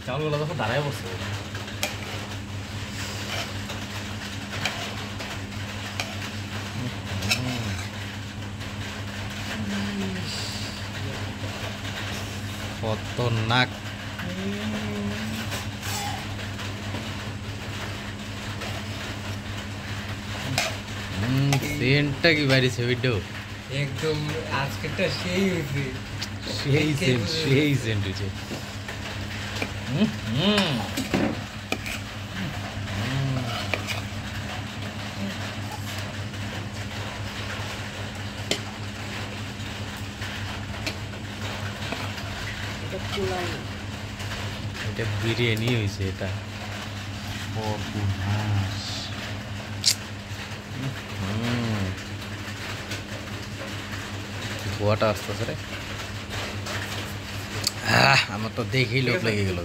চাউলগুলো যখন দাঁড়ায় বসে খতরনাক। সেন্টটা কি বাইরেছে ভিডিও একদম আজকেরটা সেই হয়েছে সেই সেন্ট হয়েছে। এটা বিরিয়ানি হয়েছে, এটা গোয়াটা আসতেছে রে। আমার তো দেখেই লোক লেগে গেল।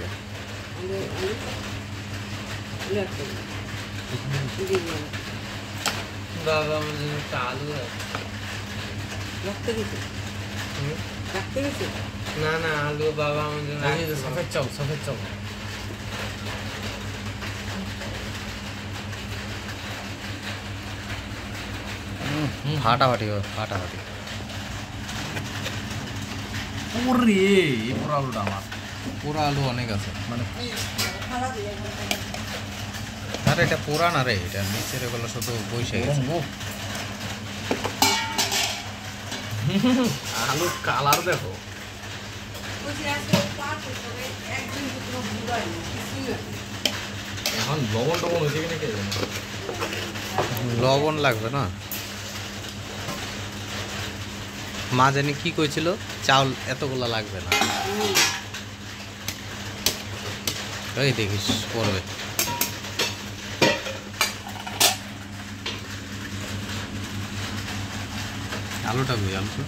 বাবা আমার জন্য একটা আলু না না আলু বাবা আমার জন্য সফেদ চাউল ফাটাফাটি ওরে এই পুরো আলুটা আমার পুরা আলু অনেক আছে মানে আরে এটা পুরা না রে, এটা নিচের এগুলো শুধু বসে গেছে। আলুর কালার দেখো। এখন লবণ টবণ হয়েছে কিনা কে জানে। লবণ লাগবে না। মা জানি কি কইছিল, চাউল এতগুলা লাগবে না। এই দেখিস পড়বে। আলুটা কই আলুটা?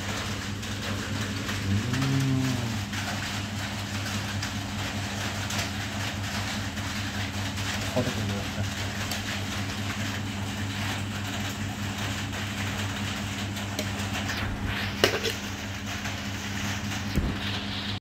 কত কিলো একটা